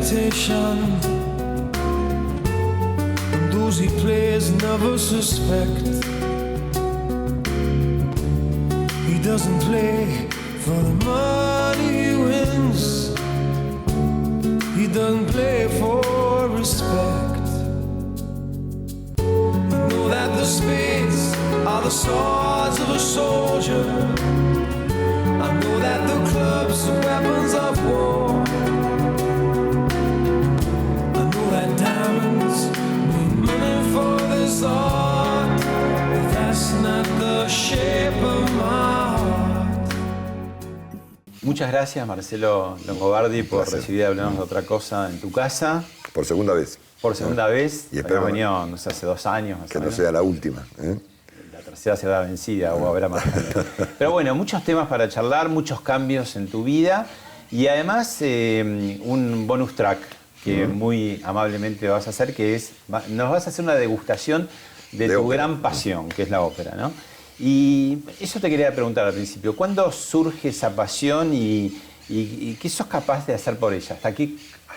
meditation, and those he plays never suspect. He doesn't play for the money he wins, he doesn't play for respect. You know that the spades are the swords of a soldier, I know that the clubs are weapons of war, I know that diamonds mean money for this art, but that's not the shape of my heart. Muchas gracias, Marcelo Longobardi, por recibir Hablemos de Otra Cosa en tu casa. Por segunda vez. Por segunda vez. Y espero habíamos venido, no sé, hace 2 años. Que no sea la última. La tercera será vencida o habrá más. Pero bueno, muchos temas para charlar, muchos cambios en tu vida y además un bonus track que muy amablemente vas a hacer, que es, nos vas a hacer una degustación de tu ópera. gran pasión, que es la ópera, ¿no? Y eso te quería preguntar al principio, ¿cuándo surge esa pasión y qué sos capaz de hacer por ella?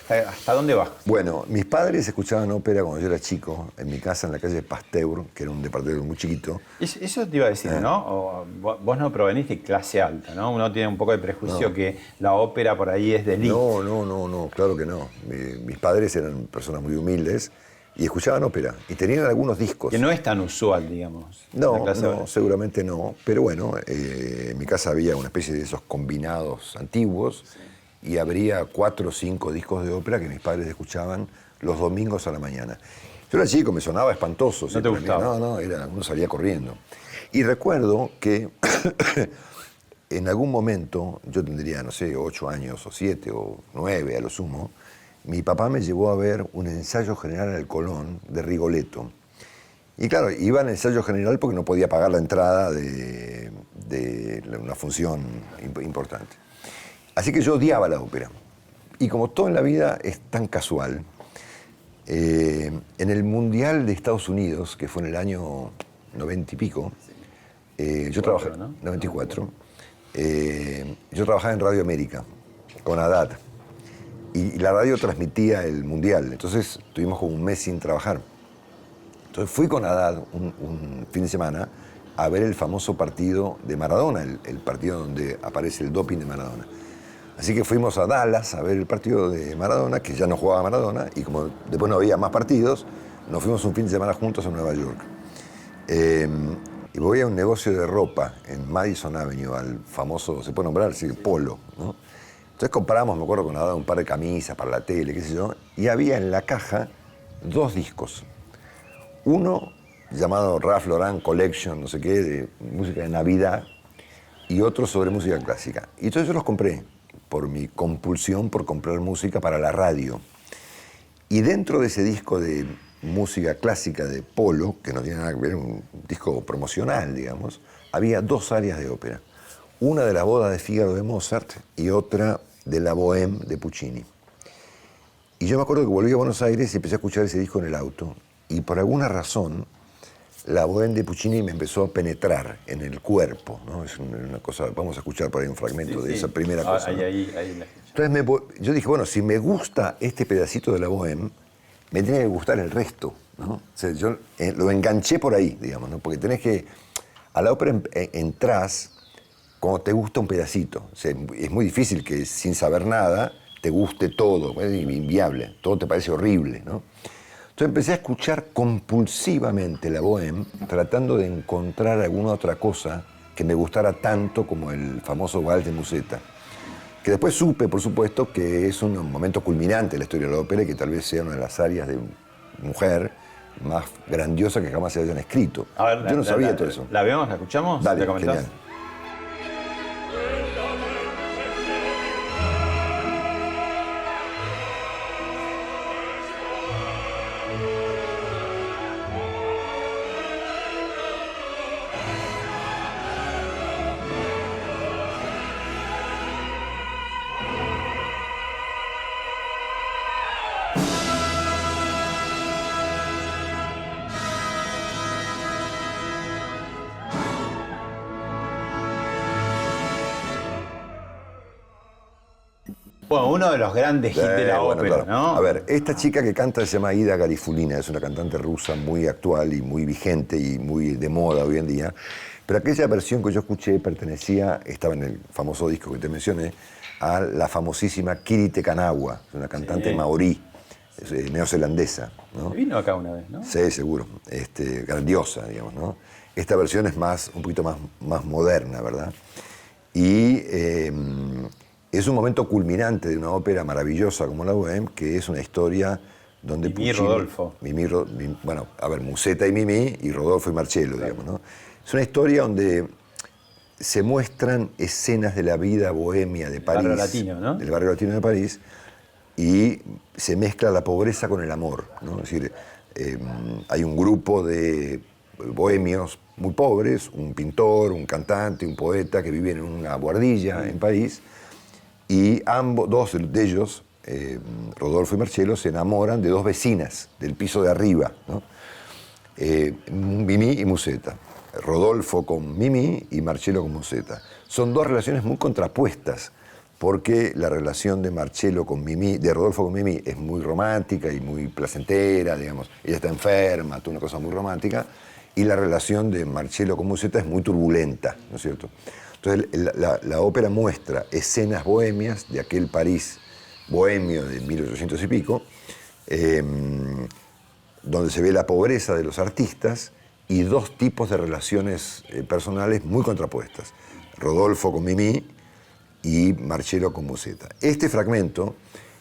¿Hasta dónde vas? Bueno, mis padres escuchaban ópera cuando yo era chico, en mi casa en la calle Pasteur, que era un departamento muy chiquito. Eso te iba a decir, ¿no? Vos no provenís de clase alta, ¿no? Uno tiene un poco de prejuicio que la ópera por ahí es de élite. No, claro que no. Mis padres eran personas muy humildes y escuchaban ópera. Y tenían algunos discos. Que no es tan usual, digamos. No, seguramente no. Pero bueno, en mi casa había una especie de esos combinados antiguos. Sí. Y habría 4 o 5 discos de ópera que mis padres escuchaban los domingos a la mañana. Yo era chico, me sonaba espantoso. ¿No te gustaba? No, uno salía corriendo. Y recuerdo que en algún momento, yo tendría, no sé, 8 años o 7 o 9 a lo sumo, mi papá me llevó a ver un ensayo general al Colón de Rigoletto. Y claro, iba al ensayo general porque no podía pagar la entrada de una función importante. Así que yo odiaba la ópera. Y como todo en la vida es tan casual, en el Mundial de Estados Unidos, que fue en el año 90 y pico, yo trabajaba, ¿no? 94, yo trabajaba en Radio América, con Haddad. Y la radio transmitía el Mundial, entonces tuvimos como un mes sin trabajar. Entonces fui con Haddad un fin de semana a ver el famoso partido de Maradona, el partido donde aparece el doping de Maradona. Así que fuimos a Dallas a ver el partido de Maradona, que ya no jugaba Maradona, y como después no había más partidos, nos fuimos un fin de semana juntos a Nueva York. Y voy a un negocio de ropa en Madison Avenue, al famoso, se puede nombrar, sí, Polo, ¿no? Entonces compramos, me acuerdo, con Haddad un par de camisas para la tele, qué sé yo, y había en la caja 2 discos. Uno llamado Ralph Lauren Collection, no sé qué, de música de Navidad, y otro sobre música clásica. Y entonces yo los compré por mi compulsión por comprar música para la radio. Y dentro de ese disco de música clásica de Polo, que no tiene nada que ver, un disco promocional, digamos, había 2 áreas de ópera. Una de la boda de Fígaro de Mozart y otra de la Bohème de Puccini. Y yo me acuerdo que volví a Buenos Aires y empecé a escuchar ese disco en el auto. Y por alguna razón, la Bohème de Puccini me empezó a penetrar en el cuerpo, ¿no? Es una cosa, vamos a escuchar por ahí un fragmento de esa primera cosa, ¿no? Ahí la Entonces yo dije, bueno, si me gusta este pedacito de la Bohème, me tiene que gustar el resto, ¿no? O sea, yo lo enganché por ahí, digamos, ¿no? Porque tenés que, a la ópera entrás cuando te gusta un pedacito. O sea, es muy difícil que sin saber nada te guste todo, es inviable, todo te parece horrible, ¿no? Entonces empecé a escuchar compulsivamente la Bohème, tratando de encontrar alguna otra cosa que me gustara tanto como el famoso Vals de Musetta. Que después supe, por supuesto, que es un momento culminante de la historia de la ópera y que tal vez sea una de las áreas de mujer más grandiosa que jamás se hayan escrito. A ver, yo no sabía todo eso. ¿La vemos? ¿La escuchamos? Dale, ¿La comentás? genial. Bueno, uno de los grandes hits de la Bueno, ópera, claro. ¿no? A ver, esta chica que canta se llama Ida Garifulina, es una cantante rusa muy actual y muy vigente y muy de moda hoy en día. Pero aquella versión que yo escuché estaba en el famoso disco que te mencioné, a la famosísima Kirite Kanawa, una cantante maorí, neozelandesa, ¿no? Vino acá una vez, ¿no? Sí, seguro. Grandiosa, digamos, ¿no? Esta versión es un poquito más moderna, ¿verdad? Y es un momento culminante de una ópera maravillosa como la Bohème, que es una historia donde Mimí y Rodolfo. Bueno, a ver, Musetta y Mimí, y Rodolfo y Marcello, digamos, ¿no? Es una historia donde se muestran escenas de la vida bohemia de París. Barrio latino, ¿no? Del barrio latino de París, y se mezcla la pobreza con el amor, ¿no? Es decir, hay un grupo de bohemios muy pobres, un pintor, un cantante, un poeta que viven en una buhardilla en París, y dos de ellos, Rodolfo y Marcello, se enamoran de dos vecinas del piso de arriba, ¿no? Mimí y Musetta. Rodolfo con Mimí y Marcello con Musetta. Son dos relaciones muy contrapuestas, porque la relación de Rodolfo con Mimí es muy romántica y muy placentera, digamos. Ella está enferma, toda una cosa muy romántica, y la relación de Marcello con Musetta es muy turbulenta, ¿no es cierto? Entonces la ópera muestra escenas bohemias de aquel París bohemio de 1800 y pico, donde se ve la pobreza de los artistas y dos tipos de relaciones personales muy contrapuestas. Rodolfo con Mimí y Marcello con Musetta. Este fragmento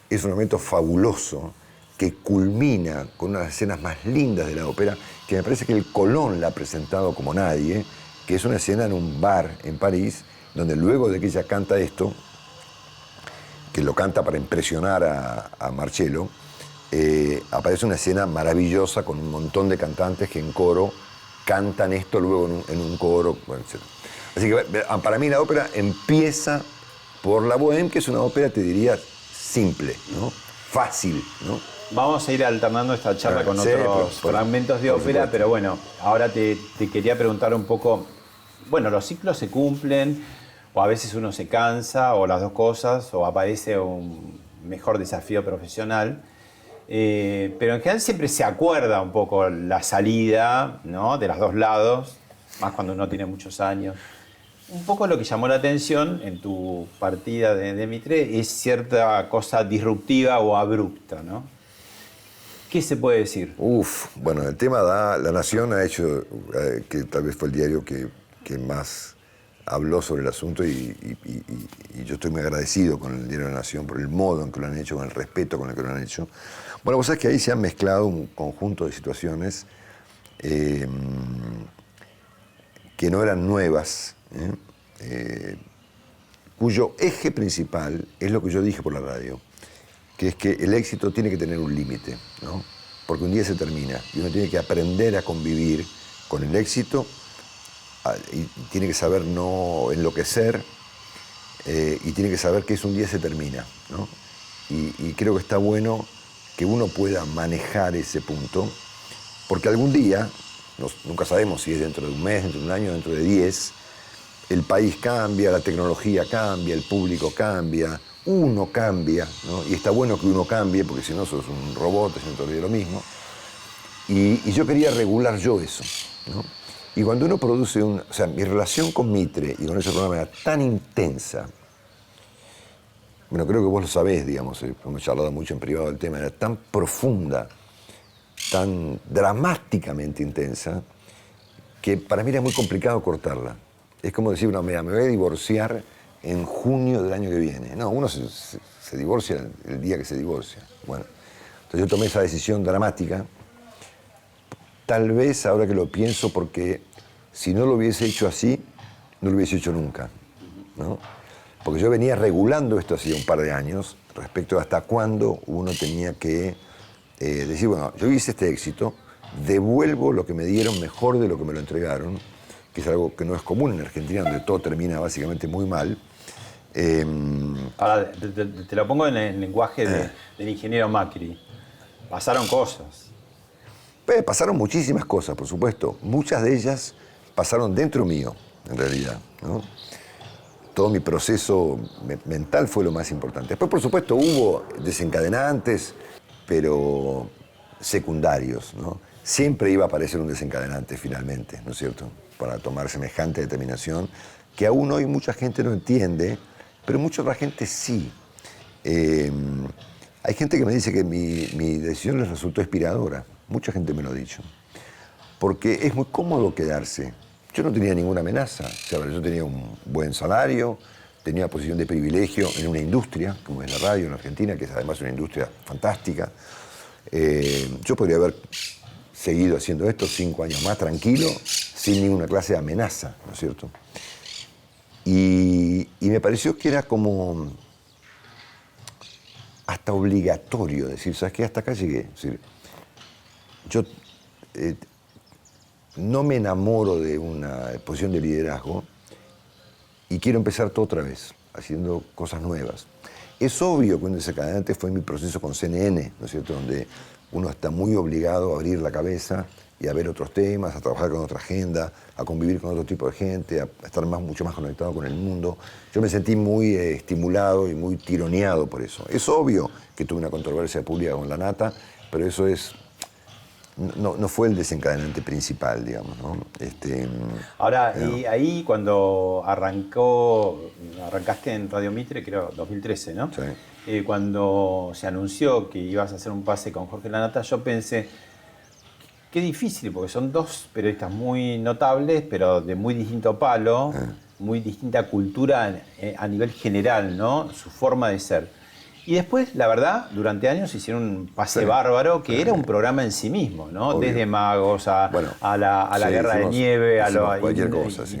es un fragmento fabuloso que culmina con una de las escenas más lindas de la ópera, que me parece que el Colón la ha presentado como nadie, que es una escena en un bar en París, donde luego de que ella canta esto, que lo canta para impresionar a Marcello, aparece una escena maravillosa con un montón de cantantes que en coro cantan esto luego en un coro, bueno, etc. Así que para mí la ópera empieza por la Bohème, que es una ópera, te diría, simple, ¿no? Fácil, ¿no? Vamos a ir alternando esta charla con Sí, otros fragmentos de ópera, supuesto. pero bueno, ahora te quería preguntar un poco, bueno, los ciclos se cumplen, o a veces uno se cansa, o las dos cosas, o aparece un mejor desafío profesional, pero en general siempre se acuerda un poco la salida, ¿no?, de los dos lados, más cuando uno tiene muchos años. Un poco lo que llamó la atención en tu partida de Mitre es cierta cosa disruptiva o abrupta, ¿no? ¿Qué se puede decir? Bueno, el tema La Nación ha hecho, que tal vez fue el diario que más habló sobre el asunto, y yo estoy muy agradecido con el diario La Nación por el modo en que lo han hecho, con el respeto con el que lo han hecho. Bueno, vos sabés que ahí se han mezclado un conjunto de situaciones que no eran nuevas, cuyo eje principal es lo que yo dije por la radio, que es que el éxito tiene que tener un límite, ¿no? Porque un día se termina y uno tiene que aprender a convivir con el éxito, y tiene que saber no enloquecer, y tiene que saber que un día se termina, ¿no? Y creo que está bueno que uno pueda manejar ese punto, porque algún día, nunca sabemos si es dentro de un mes, dentro de un año, dentro de 10, el país cambia, la tecnología cambia, el público cambia, uno cambia, ¿no? Y está bueno que uno cambie, porque si no sos un robot, siempre de lo mismo. Y yo quería regular yo eso, ¿no? Y cuando uno produce o sea, mi relación con Mitre y con ese programa era tan intensa, bueno, creo que vos lo sabés, digamos, hemos charlado mucho en privado del tema, era tan profunda, tan dramáticamente intensa, que para mí era muy complicado cortarla. Es como decir, no, mira, me voy a divorciar en junio del año que viene. No, uno se divorcia el día que se divorcia. Bueno, entonces yo tomé esa decisión dramática, tal vez ahora que lo pienso, porque si no lo hubiese hecho así, no lo hubiese hecho nunca, ¿no? Porque yo venía regulando esto hacía un par de años, respecto a hasta cuándo uno tenía que decir, bueno, yo hice este éxito, devuelvo lo que me dieron mejor de lo que me lo entregaron, que es algo que no es común en Argentina, donde todo termina básicamente muy mal. Ahora, te lo pongo en el lenguaje del ingeniero Macri. Pasaron cosas. Pasaron muchísimas cosas, por supuesto. Muchas de ellas pasaron dentro mío, en realidad, ¿no? todo mi proceso mental fue lo más importante. Después, por supuesto, hubo desencadenantes, pero secundarios, ¿no? Siempre iba a aparecer un desencadenante finalmente, ¿no es cierto?, para tomar semejante determinación, que aún hoy mucha gente no entiende, pero mucha otra gente sí. Hay gente que me dice que mi decisión les resultó inspiradora. Mucha gente me lo ha dicho. Porque es muy cómodo quedarse. Yo no tenía ninguna amenaza. O sea, yo tenía un buen salario, tenía una posición de privilegio en una industria, como es la radio en Argentina, que es además una industria fantástica. Yo podría haber seguido haciendo esto 5 años más tranquilo, sin ninguna clase de amenaza, ¿no es cierto? Y me pareció que era como hasta obligatorio decir, ¿sabes qué? Hasta acá llegué. Es decir, yo no me enamoro de una posición de liderazgo y quiero empezar todo otra vez, haciendo cosas nuevas. Es obvio que un desencadenante fue mi proceso con CNN, ¿no es cierto?, donde uno está muy obligado a abrir la cabeza y a ver otros temas, a trabajar con otra agenda, a convivir con otro tipo de gente, a estar mucho más conectado con el mundo. Yo me sentí muy estimulado y muy tironeado por eso. Es obvio que tuve una controversia pública con La Nata, pero eso no fue el desencadenante principal, digamos, ¿no? Ahora, y ahí cuando arrancaste en Radio Mitre, creo, 2013, ¿no? Sí. Cuando se anunció que ibas a hacer un pase con Jorge La Nata, yo pensé, qué difícil, porque son dos periodistas muy notables, pero de muy distinto palo, muy distinta cultura a nivel general, ¿no? Su forma de ser. Y después, la verdad, durante años hicieron un pase bárbaro que era un programa en sí mismo, ¿no? Obvio. Desde magos a la guerra de nieve, a cualquier cosa, sí.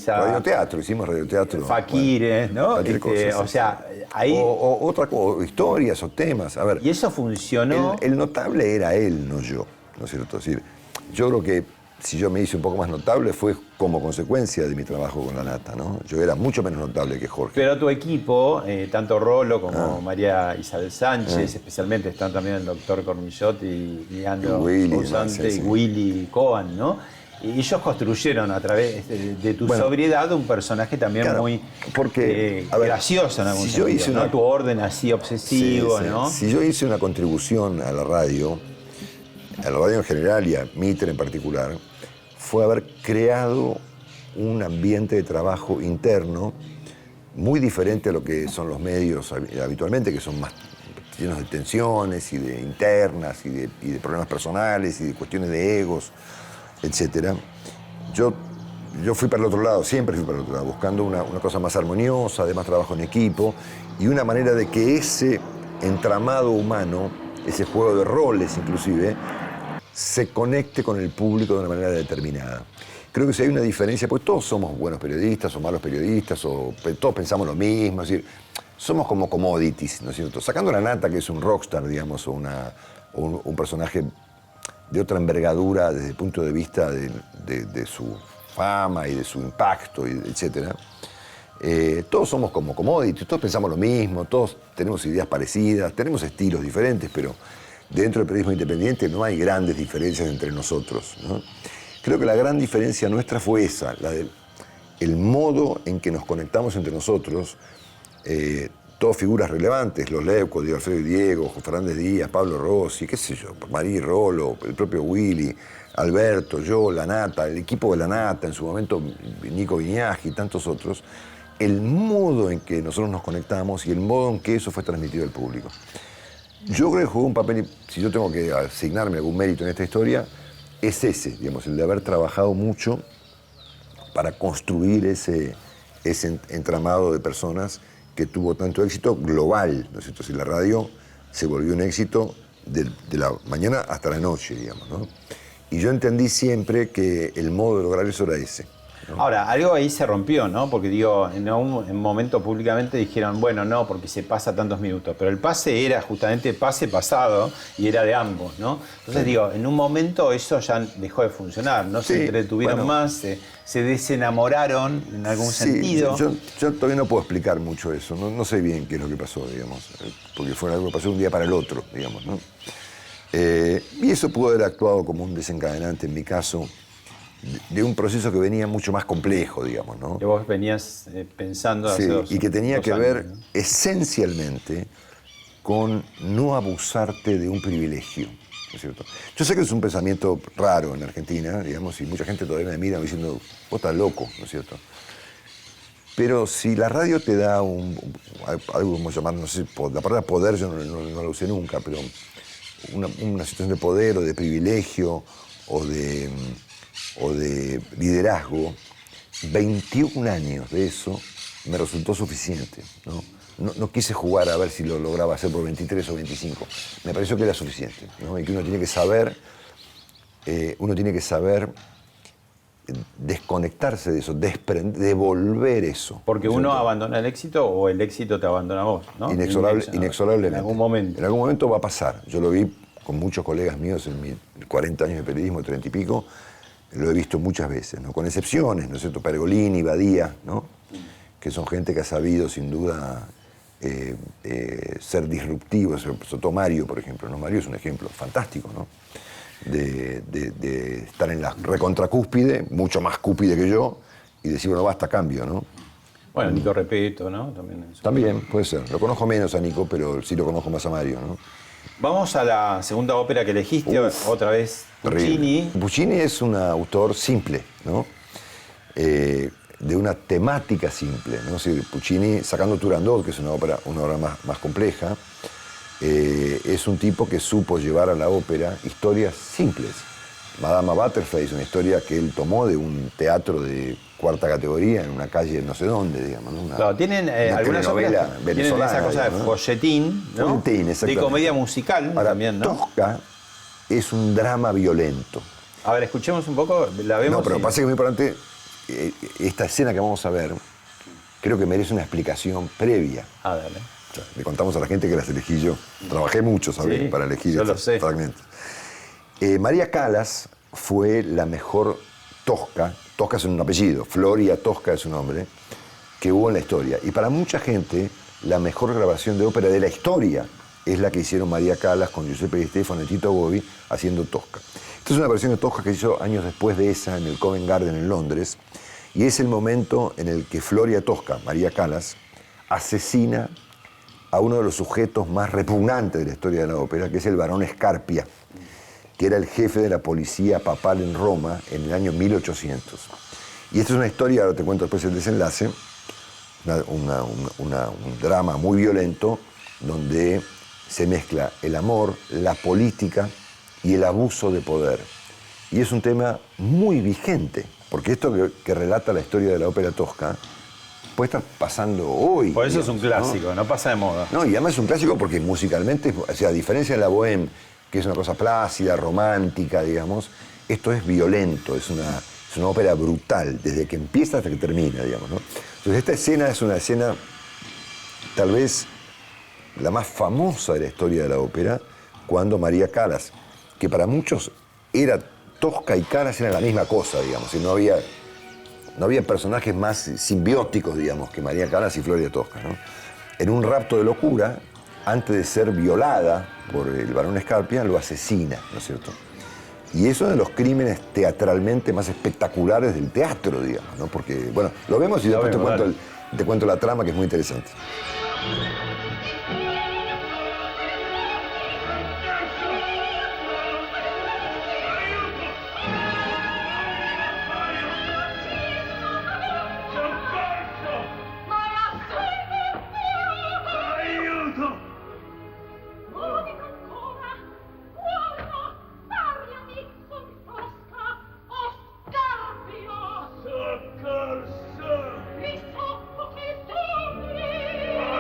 Radioteatro, hicimos radioteatro. Faquires, ¿no? Cualquier cosa, o sea, ahí... O otra cosa, historias o temas. A ver, Y eso funcionó. el notable era él, no yo, ¿no es cierto? Es decir, yo creo que si yo me hice un poco más notable fue como consecuencia de mi trabajo con La Nata, ¿no? Yo era mucho menos notable que Jorge. Pero tu equipo, tanto Rolo como María Isabel Sánchez, especialmente están también el doctor Cormillot y Leandro Usante y Willy Cohen, ¿no? Y ellos construyeron a través de tu sobriedad un personaje también muy gracioso en algún sentido, yo hice tu orden así obsesivo, ¿no? Si yo hice una contribución a la radio en general y a Mitre en particular, fue haber creado un ambiente de trabajo interno muy diferente a lo que son los medios habitualmente, que son más llenos de tensiones y de internas y de problemas personales y de cuestiones de egos, etc. Yo fui para el otro lado, siempre fui para el otro lado, buscando una cosa más armoniosa, de más trabajo en equipo y una manera de que ese entramado humano, ese juego de roles inclusive, se conecte con el público de una manera determinada. Creo que si hay una diferencia, porque todos somos buenos periodistas o malos periodistas, o todos pensamos lo mismo, es decir, somos como commodities, ¿no es cierto? Sacando a La Nata, que es un rockstar, digamos, o un personaje de otra envergadura desde el punto de vista de su fama y de su impacto, etc. Todos somos como commodities, todos pensamos lo mismo, todos tenemos ideas parecidas, tenemos estilos diferentes, pero dentro del periodismo independiente no hay grandes diferencias entre nosotros, ¿no? Creo que la gran diferencia nuestra fue esa, la del modo en que nos conectamos entre nosotros, todas figuras relevantes, los Leuco, Diego Alfredo y Diego, Juan Fernández Díaz, Pablo Rossi, qué sé yo, María Rolo, el propio Willy, Alberto, yo, La Nata, el equipo de La Nata, en su momento Nico Viñaji y tantos otros, el modo en que nosotros nos conectamos y el modo en que eso fue transmitido al público. Yo creo que jugó un papel, si yo tengo que asignarme algún mérito en esta historia, es ese, digamos, el de haber trabajado mucho para construir ese entramado de personas que tuvo tanto éxito global, ¿no es cierto? Si la radio se volvió un éxito de la mañana hasta la noche, digamos, ¿no? Y yo entendí siempre que el modo de lograr eso era ese, ¿no? Ahora, algo ahí se rompió, ¿no? Porque digo, en un momento públicamente dijeron, bueno, no, porque se pasa tantos minutos. Pero el pase era justamente pase pasado y era de ambos, ¿no? Entonces digo, en un momento eso ya dejó de funcionar, no se entretuvieron más, se desenamoraron en algún sentido. Yo todavía no puedo explicar mucho eso, no sé bien qué es lo que pasó, digamos, porque fue algo que pasó de un día para el otro, digamos, ¿no? Y eso pudo haber actuado como un desencadenante en mi caso, de un proceso que venía mucho más complejo, digamos, ¿no? Que vos venías pensando hace Sí, y que tenía dos que años, ver ¿no? esencialmente con no abusarte de un privilegio, ¿no es cierto? Yo sé que es un pensamiento raro en Argentina, digamos, y mucha gente todavía me mira diciendo, vos estás loco, ¿no es cierto? Pero si la radio te da algo como llamar, no sé, la palabra poder yo no la usé nunca, pero una situación de poder o de privilegio o de liderazgo, 21 años de eso me resultó suficiente, ¿no? No quise jugar a ver si lo lograba hacer por 23 o 25. Me pareció que era suficiente, ¿no? Y que uno tiene que saber desconectarse de eso, devolver eso. Porque ¿no es uno cierto? abandona el éxito o el éxito te abandona a vos, ¿no? Inexorablemente. En algún momento. En algún momento va a pasar. Yo lo vi con muchos colegas míos en mis 40 años de periodismo, 30 y pico, lo he visto muchas veces, ¿no? Con excepciones, ¿no es cierto? Pergolini, Badía, ¿no? Que son gente que ha sabido, sin duda, ser disruptivos. Sobre todo Mario, por ejemplo, ¿no? Mario es un ejemplo fantástico, ¿no? De estar en la recontracúspide, mucho más cúspide que yo, y decir, bueno, basta, cambio, ¿no? Bueno, Nico Repeto, ¿no? También, puede ser. Lo conozco menos a Nico, pero sí lo conozco más a Mario, ¿no? Vamos a la segunda ópera que elegiste, otra vez Puccini. Terrible. Puccini es un autor simple, ¿no? De una temática simple, ¿no? Es decir, Puccini, sacando Turandot, que es una obra más compleja, es un tipo que supo llevar a la ópera historias simples. Madama Butterfly es una historia que él tomó de un teatro de cuarta categoría en una calle no sé dónde, digamos, ¿no? Claro, tienen algunas telenovela óperas tienen venezolana, esa cosa de ¿no? folletín, ¿no? Folletín, De exactamente. comedia musical Ahora, también, ¿no? Tosca es un drama violento. A ver, escuchemos un poco, la vemos. No, pero pasa que es muy importante, esta escena que vamos a ver, creo que merece una explicación previa. Ah, dale. O sea, le contamos a la gente que las elegí yo. Trabajé mucho, ¿sabes? Sí, para elegir yo lo estos sé. fragmentos. María Callas fue la mejor Tosca. Tosca es un apellido, Floria Tosca es su nombre, que hubo en la historia. Y para mucha gente, la mejor grabación de ópera de la historia es la que hicieron María Callas con Giuseppe Di Stefano y Tito Gobbi haciendo Tosca. Esta es una versión de Tosca que hizo años después de esa en el Covent Garden en Londres, y es el momento en el que Floria Tosca, María Callas, asesina a uno de los sujetos más repugnantes de la historia de la ópera, que es el barón Scarpia, que era el jefe de la policía papal en Roma en el año 1800. Y esta es una historia, ahora te cuento después el desenlace, un drama muy violento, donde se mezcla el amor, la política y el abuso de poder. Y es un tema muy vigente, porque esto que relata la historia de la ópera tosca puede estar pasando hoy. Por eso digamos, es un clásico, no pasa de moda. No, y además es un clásico porque musicalmente, o sea, a diferencia de la bohème, que es una cosa plácida, romántica, digamos, esto es violento, es una ópera brutal, desde que empieza hasta que termina, digamos, ¿no? Entonces esta escena es una escena, tal vez, la más famosa de la historia de la ópera, cuando María Callas, que para muchos era Tosca y Callas eran la misma cosa, digamos, y no había personajes más simbióticos, digamos, que María Callas y Floria Tosca, ¿no? En un rapto de locura, antes de ser violada por el barón Scarpia, lo asesina, ¿no es cierto? Y es uno de los crímenes teatralmente más espectaculares del teatro, digamos, ¿no? Porque, bueno, lo vemos y después te cuento la trama, que es muy interesante. Soccorso! Mi socco che sogni!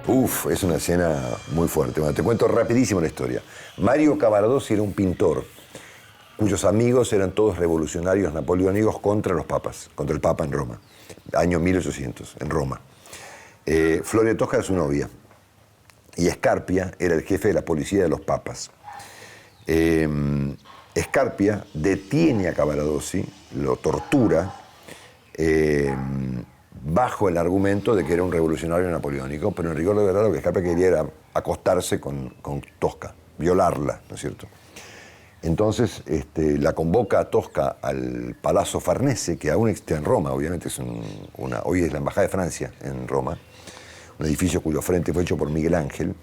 Uf, es una escena muy fuerte. Bueno, te cuento rapidísimo la historia. Mario Cavaradossi era un pintor cuyos amigos eran todos revolucionarios napoleónicos contra los papas, contra el papa en Roma, año 1800, en Roma. Floria Tosca era su novia y Scarpia era el jefe de la policía de los papas. Scarpia detiene a Cavaradossi, lo tortura, bajo el argumento de que era un revolucionario napoleónico, pero en rigor de verdad lo que Scarpia quería era acostarse con Tosca, violarla, ¿no es cierto? Entonces la convoca a Tosca al Palazzo Farnese, que aún está en Roma, obviamente hoy es la Embajada de Francia en Roma, un edificio cuyo frente fue hecho por Miguel Ángel,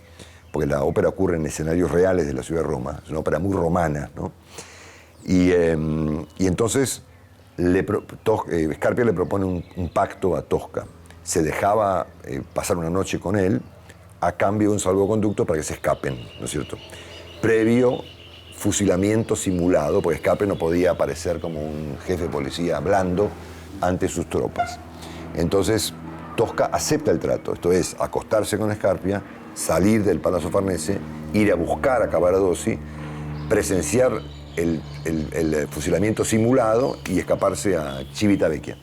porque la ópera ocurre en escenarios reales de la ciudad de Roma, es una ópera muy romana, ¿no? Y entonces Scarpia le propone un pacto a Tosca. Se dejaba pasar una noche con él a cambio de un salvoconducto para que se escapen, ¿no es cierto? Previo fusilamiento simulado, porque Scarpia no podía aparecer como un jefe de policía blando ante sus tropas. Entonces Tosca acepta el trato, esto es, acostarse con Scarpia, salir del Palazzo Farnese, ir a buscar a Cavaradossi, presenciar el fusilamiento simulado y escaparse a Civitavecchia.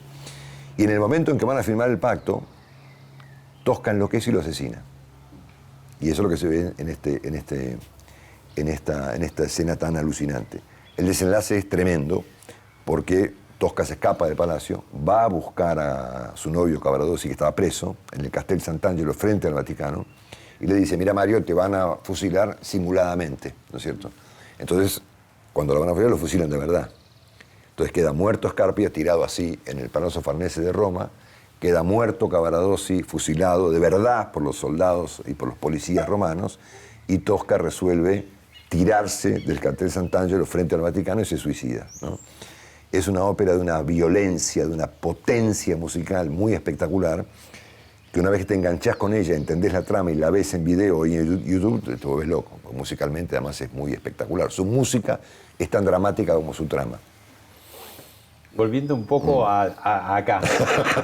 Y en el momento en que van a firmar el pacto, Tosca enloquece y lo asesina. Y eso es lo que se ve en esta escena tan alucinante. El desenlace es tremendo porque Tosca se escapa del palacio, va a buscar a su novio Cavaradossi, que estaba preso en el Castel Sant'Angelo frente al Vaticano, y le dice: mira, Mario, te van a fusilar simuladamente, ¿no es cierto? Entonces, cuando lo van a fusilar, lo fusilan de verdad. Entonces queda muerto Scarpia, tirado así en el Palazzo Farnese de Roma, queda muerto Cavaradossi, fusilado de verdad por los soldados y por los policías romanos, y Tosca resuelve tirarse del Castel Sant'Angelo frente al Vaticano y se suicida, ¿no? Es una ópera de una violencia, de una potencia musical muy espectacular, que una vez que te enganchás con ella, entendés la trama y la ves en video y en YouTube, te vuelves loco. Musicalmente además es muy espectacular. Su música es tan dramática como su trama. Volviendo un poco a acá,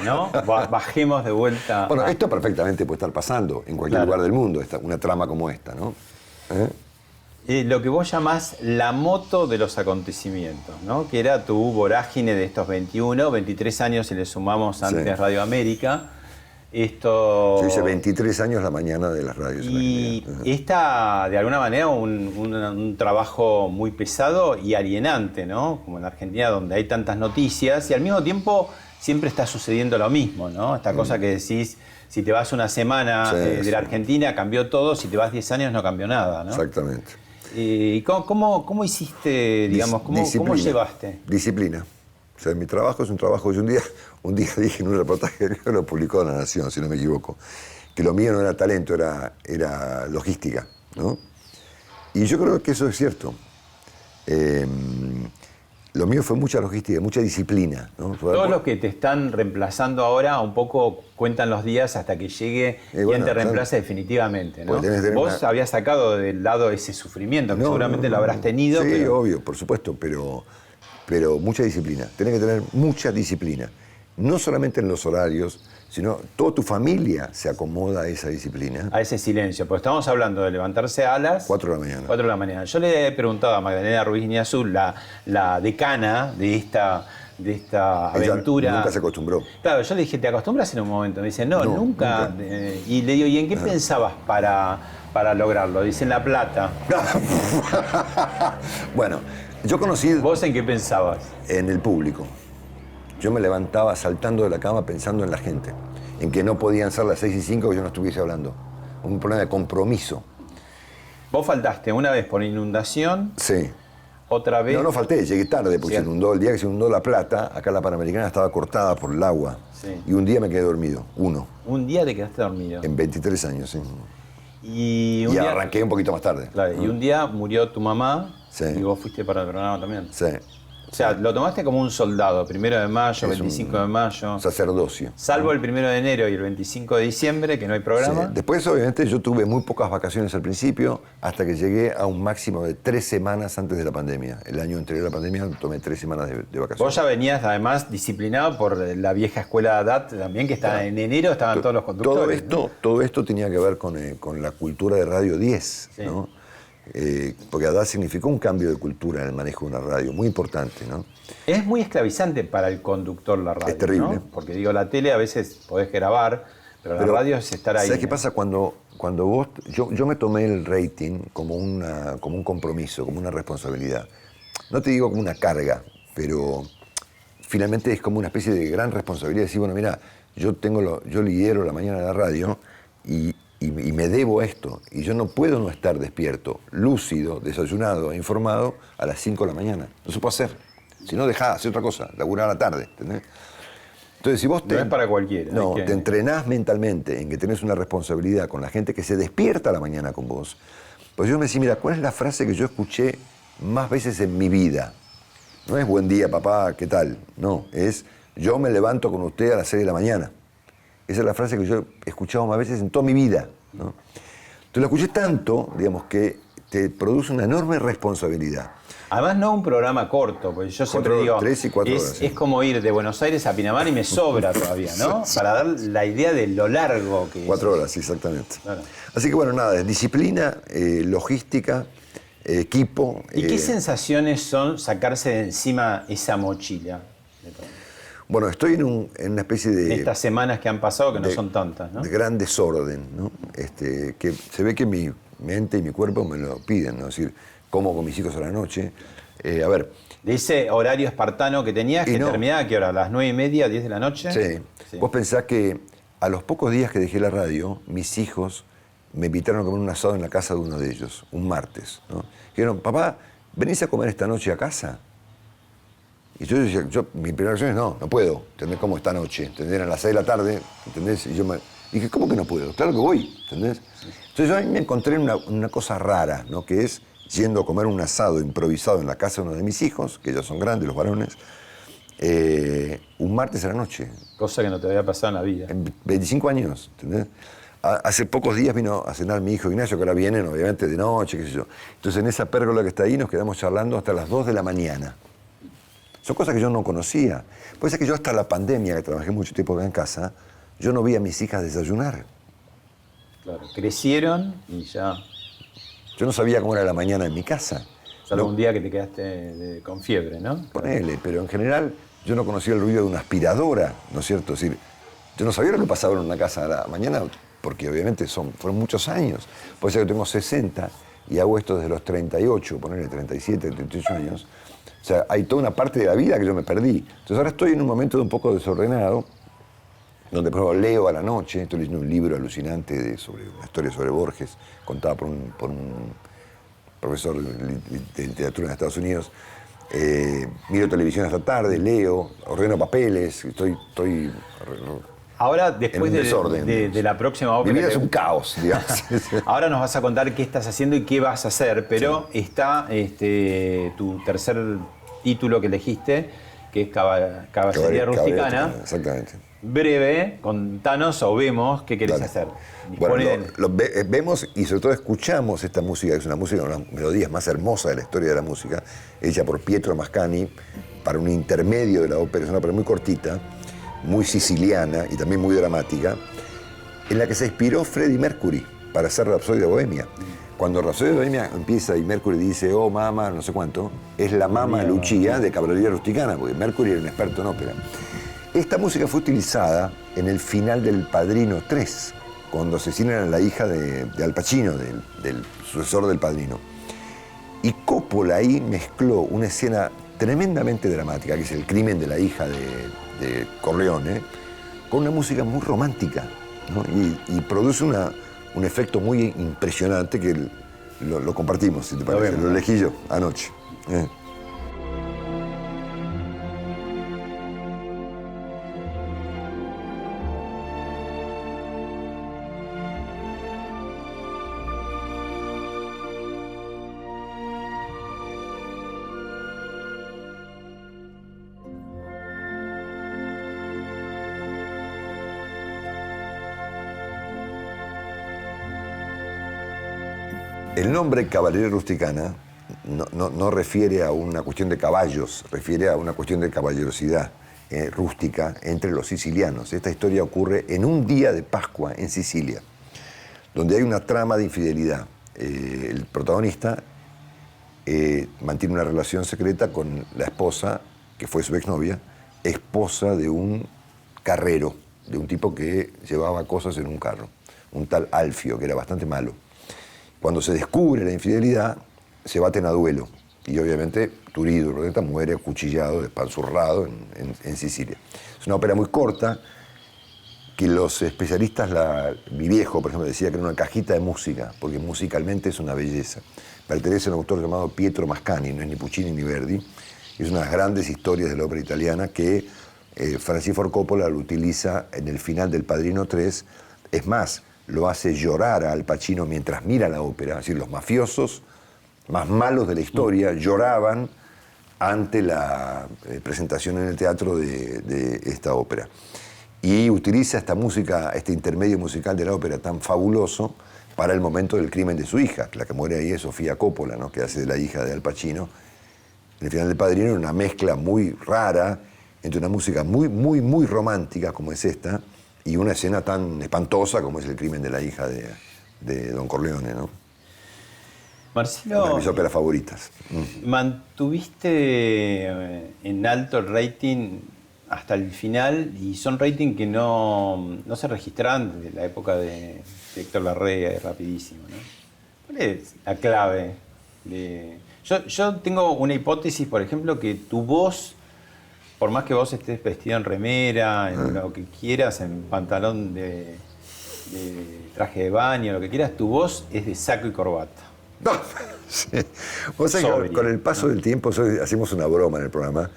¿no? Bajemos de vuelta. Bueno, esto perfectamente puede estar pasando en cualquier lugar del mundo, una trama como esta, ¿no? Lo que vos llamás la moto de los acontecimientos, ¿no? Que era tu vorágine de estos 23 años, si le sumamos antes Radio América. Yo hice 23 años la mañana de las radios. Y está, de alguna manera, un trabajo muy pesado y alienante, ¿no? Como en Argentina, donde hay tantas noticias y al mismo tiempo siempre está sucediendo lo mismo, ¿no? Esta cosa que decís, si te vas una semana de la Argentina, cambió todo, si te vas 10 años no cambió nada, ¿no? Exactamente. ¿Y cómo hiciste, digamos, cómo llevaste? Disciplina. O sea, mi trabajo es un trabajo. Yo un día dije en un reportaje que lo publicó La Nación, si no me equivoco, que lo mío no era talento, era logística, ¿no? Y yo creo que eso es cierto. Lo mío fue mucha logística, mucha disciplina, ¿no? Todos los que te están reemplazando ahora un poco cuentan los días hasta que llegue quien te reemplace definitivamente, ¿no? Vos habías sacado del lado ese sufrimiento, que seguramente lo habrás tenido. Sí, pero... obvio, por supuesto, pero mucha disciplina. Tenés que tener mucha disciplina. No solamente en los horarios, sino toda tu familia se acomoda a esa disciplina. A ese silencio, porque estamos hablando de levantarse a las 4 de la mañana. 4 de la mañana. Yo le he preguntado a Magdalena Ruiz Iñazú, la decana de esta aventura. Ella nunca se acostumbró. Claro, yo le dije, ¿te acostumbras en un momento? Me dice, no, nunca. Y le digo, ¿y en qué pensabas para lograrlo? Dice, en la plata. Bueno, yo conocí... ¿Vos en qué pensabas? En el público. Yo me levantaba saltando de la cama pensando en la gente, en que no podían ser las 6:05 que yo no estuviese hablando. Un problema de compromiso. ¿Vos faltaste una vez por inundación? Sí. ¿Otra vez? No falté, llegué tarde porque se inundó. El día que se inundó La Plata, acá la Panamericana estaba cortada por el agua. Sí. Y un día me quedé dormido, uno. ¿Un día te quedaste dormido? En 23 años, sí. Y arranqué un poquito más tarde. Claro, y un día murió tu mamá. Sí. Y vos fuiste para el programa también. Sí. O sea, lo tomaste como un soldado, 1 de mayo, 25 de mayo. Sacerdocio. Salvo el 1 de enero y el 25 de diciembre, que no hay programa. Sí. Después, obviamente, yo tuve muy pocas vacaciones al principio, hasta que llegué a un máximo de 3 semanas antes de la pandemia. El año anterior a la pandemia tomé 3 semanas de vacaciones. Vos ya venías, además, disciplinado por la vieja escuela DAT también, que estaba en enero, estaban todos los conductores. Todo esto tenía que ver con la cultura de Radio 10, Sí. ¿no? Porque ADAT significó un cambio de cultura en el manejo de una radio, muy importante, ¿no? Es muy esclavizante para el conductor la radio. Es terrible. ¿no? Porque digo, la tele a veces podés grabar, pero la radio es estar ahí. ¿Sabes qué pasa? Cuando vos... Yo me tomé el rating como un compromiso, como una responsabilidad. No te digo como una carga, pero finalmente es como una especie de gran responsabilidad. Decir, bueno, mira, yo lidero la mañana de la radio y me debo esto. Y yo no puedo no estar despierto, lúcido, desayunado e informado a las 5 de la mañana. No se puede hacer. Si no, dejá, hacer otra cosa, laburar a la tarde, ¿entendés? Entonces, si vos no es para cualquiera. No, te entrenás mentalmente en que tenés una responsabilidad con la gente que se despierta a la mañana con vos. Pues yo me decía, mira, ¿cuál es la frase que yo escuché más veces en mi vida? No es buen día, papá, ¿qué tal? No, es yo me levanto con usted a las 6 de la mañana. Esa es la frase que yo he escuchado más veces en toda mi vida, ¿no? Entonces la escuché tanto, digamos, que te produce una enorme responsabilidad. Además, no un programa corto, porque yo siempre digo, 3 y 4 horas, sí. Es como ir de Buenos Aires a Pinamar y me sobra todavía, ¿no? Para dar la idea de lo largo que 4 es. horas, exactamente. Claro. Así que bueno, nada, disciplina, logística, equipo. ¿Y qué sensaciones son sacarse de encima esa mochila? Bueno, estoy en una especie de... Estas semanas que han pasado, que no son tantas, ¿no? De gran desorden, ¿no? Que se ve que mi mente y mi cuerpo me lo piden, ¿no? Es decir, como con mis hijos a la noche. A ver... De ese horario espartano que tenías, que terminaba, ¿a qué hora? ¿A las 9:30, 10 de la noche? Sí. Vos pensás que a los pocos días que dejé la radio, mis hijos me invitaron a comer un asado en la casa de uno de ellos, un martes, ¿no? Dijeron, papá, ¿venís a comer esta noche a casa? Y yo decía, mi primera reacción es, no puedo, ¿entendés? Como esta noche, ¿entendés? A las 6 de la tarde, ¿entendés? Y yo dije, ¿cómo que no puedo? Claro que voy, ¿entendés? Entonces yo ahí me encontré en una cosa rara, ¿no? Que es yendo a comer un asado improvisado en la casa de uno de mis hijos, que ellos son grandes, los varones, un martes a la noche. Cosa que no te había pasado en la vida. En 25 años, ¿entendés? Hace pocos días vino a cenar mi hijo Ignacio, que ahora vienen, obviamente, de noche, qué sé yo. Entonces en esa pérgola que está ahí nos quedamos charlando hasta las 2 de la mañana. Son cosas que yo no conocía. Puede ser que yo hasta la pandemia, que trabajé mucho tiempo acá en casa, yo no vi a mis hijas desayunar. Claro, crecieron y ya... Yo no sabía cómo era la mañana en mi casa. Salvo un día que te quedaste con fiebre, ¿no? Ponele, pero en general yo no conocía el ruido de una aspiradora, ¿no es cierto? Es decir, yo no sabía lo que pasaba en una casa a la mañana, porque obviamente fueron muchos años. Puede ser que tengo 60 y hago esto desde los 38, ponele 37, 38 años. O sea, hay toda una parte de la vida que yo me perdí. Entonces ahora estoy en un momento de un poco desordenado, donde por ejemplo leo a la noche, estoy leyendo un libro alucinante sobre una historia sobre Borges, contada por un profesor de literatura en Estados Unidos. Miro televisión hasta tarde, leo, ordeno papeles, estoy ahora, después de la próxima ópera... Mi vida es un caos, digamos. Ahora nos vas a contar qué estás haciendo y qué vas a hacer, pero está tu tercer título que elegiste, que es Caballería Rusticana. Exactamente. Breve, contanos o vemos qué querés hacer. Bueno, vemos y sobre todo escuchamos esta música, que es una música, una de las melodías más hermosas de la historia de la música, hecha por Pietro Mascagni para un intermedio de la ópera, es una ópera muy cortita, muy siciliana y también muy dramática, en la que se inspiró Freddie Mercury para hacer Rapsodia Bohemia. Cuando Rapsodia Bohemia empieza y Mercury dice, oh mamá, no sé cuánto, es la mamá Lucia de Caballería Rusticana, porque Mercury era un experto en ópera. Esta música fue utilizada en el final del Padrino 3, cuando asesinan a la hija de Al Pacino, del sucesor del Padrino. Y Coppola ahí mezcló una escena tremendamente dramática, que es el crimen de la hija de Corleone, con una música muy romántica, ¿no? Y produce un efecto muy impresionante que lo compartimos, si te parece. Lo elegí yo anoche. El nombre caballería rusticana no refiere a una cuestión de caballos, refiere a una cuestión de caballerosidad rústica entre los sicilianos. Esta historia ocurre en un día de Pascua en Sicilia, donde hay una trama de infidelidad. El protagonista mantiene una relación secreta con la esposa, que fue su exnovia, esposa de un carrero, de un tipo que llevaba cosas en un carro, un tal Alfio, que era bastante malo. Cuando se descubre la infidelidad, se baten a duelo. Y obviamente Turiddu Rodetta muere acuchillado, despanzurrado en Sicilia. Es una ópera muy corta, que los especialistas, mi viejo, por ejemplo, decía que era una cajita de música, porque musicalmente es una belleza. Pertenece a un autor llamado Pietro Mascagni, no es ni Puccini ni Verdi. Es una de las grandes historias de la ópera italiana que Francis Ford Coppola lo utiliza en el final del Padrino 3. Es más, lo hace llorar a Al Pacino mientras mira la ópera. Es decir, los mafiosos más malos de la historia lloraban ante la presentación en el teatro de esta ópera. Y utiliza esta música, este intermedio musical de la ópera tan fabuloso para el momento del crimen de su hija. La que muere ahí es Sofía Coppola, ¿no?, que hace de la hija de Al Pacino. En el final del Padrino era una mezcla muy rara entre una música muy, muy, muy romántica como es esta y una escena tan espantosa como es el crimen de la hija de Don Corleone, ¿no? Marcelo, una de mis óperas favoritas. Mantuviste en alto el rating hasta el final y son ratings que no se registraban desde la época de Héctor Larrea, rapidísimo, ¿no? ¿Cuál es la clave? Yo tengo una hipótesis, por ejemplo, que tu voz, por más que vos estés vestido en remera, en lo que quieras, en pantalón de traje de baño, lo que quieras, tu voz es de saco y corbata. No, sí. Vos sabés que con el paso del tiempo hacemos una broma en el programa,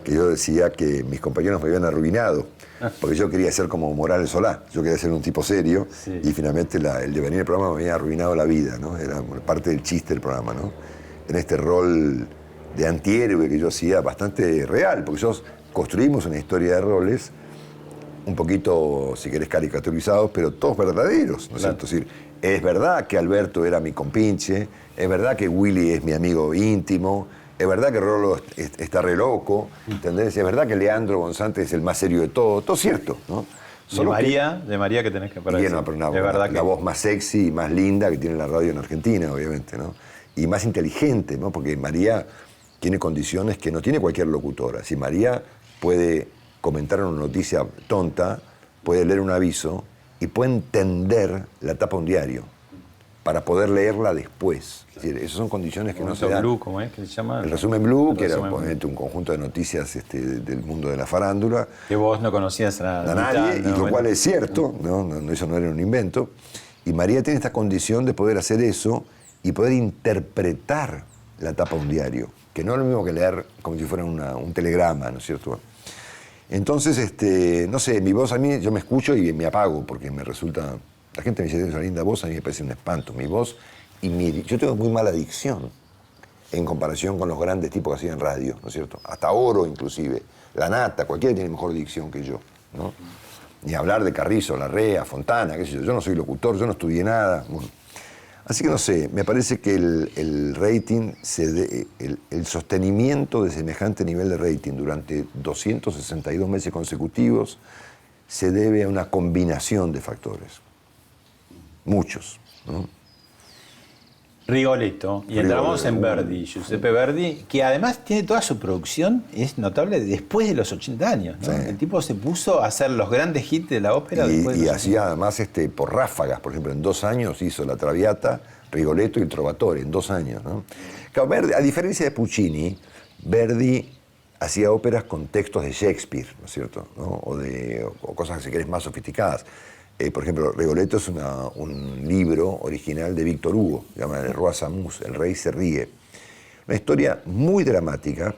que yo decía que mis compañeros me habían arruinado, porque yo quería ser como Morales Solá, yo quería ser un tipo serio, sí. Y finalmente el devenir del programa me había arruinado la vida, ¿no? Era parte del chiste del programa, ¿no? En este rol de antihéroe que yo hacía bastante real, porque nosotros construimos una historia de roles un poquito, si querés, caricaturizados, pero todos verdaderos, ¿no es cierto? Es decir, es verdad que Alberto era mi compinche, es verdad que Willy es mi amigo íntimo, es verdad que Rolo está re loco, ¿entendés? Es verdad que Leandro González es el más serio de todo, todo cierto, ¿no? Solo de María que tenés que parar. La voz más sexy y más linda que tiene la radio en Argentina, obviamente, ¿no? Y más inteligente, ¿no? Porque María tiene condiciones que no tiene cualquier locutora. Si María puede comentar una noticia tonta, puede leer un aviso y puede entender la tapa de un diario para poder leerla después. Es decir, esas son condiciones que no se dan. Blue, ¿cómo es que se llama? El resumen Blue, que era obviamente un conjunto de noticias del mundo de la farándula. Que vos no conocías a nadie, y lo cual es cierto, ¿no? Eso no era un invento. Y María tiene esta condición de poder hacer eso y poder interpretar la tapa de un diario, que no es lo mismo que leer como si fuera un telegrama, ¿no es cierto? Entonces, no sé, mi voz a mí, yo me escucho y me apago porque me resulta... La gente me dice, tienes una linda voz, a mí me parece un espanto. Mi voz yo tengo muy mala dicción en comparación con los grandes tipos que hacían radio, ¿no es cierto? Hasta Oro, inclusive. La Nata, cualquiera tiene mejor dicción que yo, ¿no? Ni hablar de Carrizo, Larrea, Fontana, qué sé yo. Yo no soy locutor, yo no estudié nada. Bueno. Así que no sé, me parece que el rating, el sostenimiento de semejante nivel de rating durante 262 meses consecutivos se debe a una combinación de factores. Muchos, ¿no? Rigoletto, y entramos en Verdi, Giuseppe Verdi, que además tiene toda su producción, es notable después de los 80 años, ¿no? Sí. El tipo se puso a hacer los grandes hits de la ópera después de los 80 hacía además por ráfagas, por ejemplo, en 2 años hizo La Traviata, Rigoletto y el Trovatore, en 2 años, ¿no? Claro, Verdi, a diferencia de Puccini, Verdi hacía óperas con textos de Shakespeare, ¿no es cierto? ¿No? O cosas, si querés, más sofisticadas. Por ejemplo, Rigoletto es un libro original de Víctor Hugo, se llama El Roi s'amuse, El Rey se ríe. Una historia muy dramática.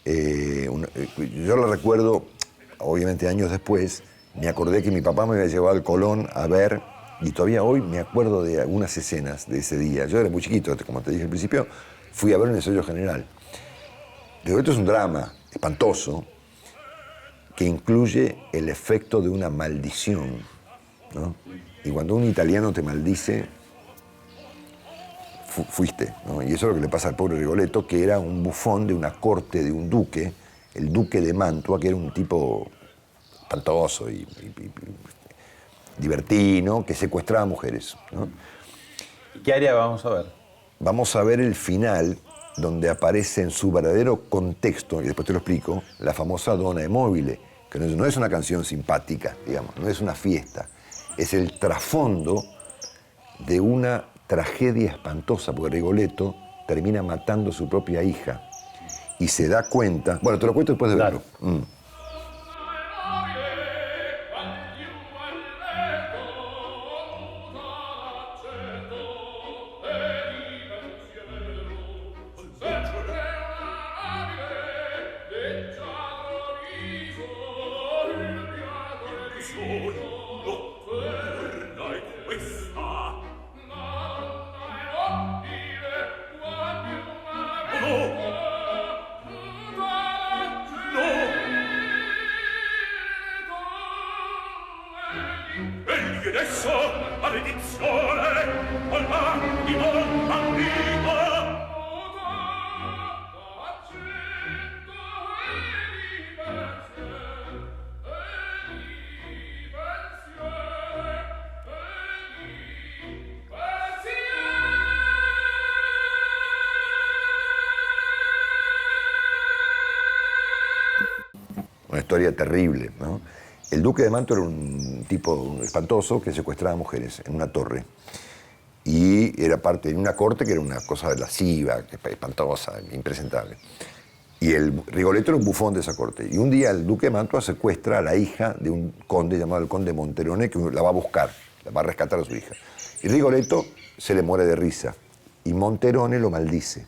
Yo la recuerdo, obviamente años después, me acordé que mi papá me había llevado al Colón a ver, y todavía hoy me acuerdo de algunas escenas de ese día. Yo era muy chiquito, como te dije al principio, fui a ver un ensayo general. Rigoletto es un drama espantoso que incluye el efecto de una maldición, ¿no? Y cuando un italiano te maldice, fuiste, ¿no? Y eso es lo que le pasa al pobre Rigoletto, que era un bufón de una corte de un duque, el duque de Mantua, que era un tipo espantoso y libertino, que secuestraba mujeres, ¿no? ¿Qué área vamos a ver? Vamos a ver el final, donde aparece en su verdadero contexto, y después te lo explico, la famosa Donna e Mobile, que no es una canción simpática, digamos, no es una fiesta, es el trasfondo de una tragedia espantosa, porque Rigoletto termina matando a su propia hija y se da cuenta... Bueno, te lo cuento después de verlo. Una historia terrible, ¿no? El duque de Mantua era un tipo espantoso que secuestraba mujeres en una torre y era parte de una corte que era una cosa lasciva, espantosa, impresentable. Y el Rigoletto era un bufón de esa corte. Y un día el duque de Mantua secuestra a la hija de un conde llamado el conde Monterone, que la va a buscar, la va a rescatar a su hija. Y Rigoletto se le muere de risa y Monterone lo maldice.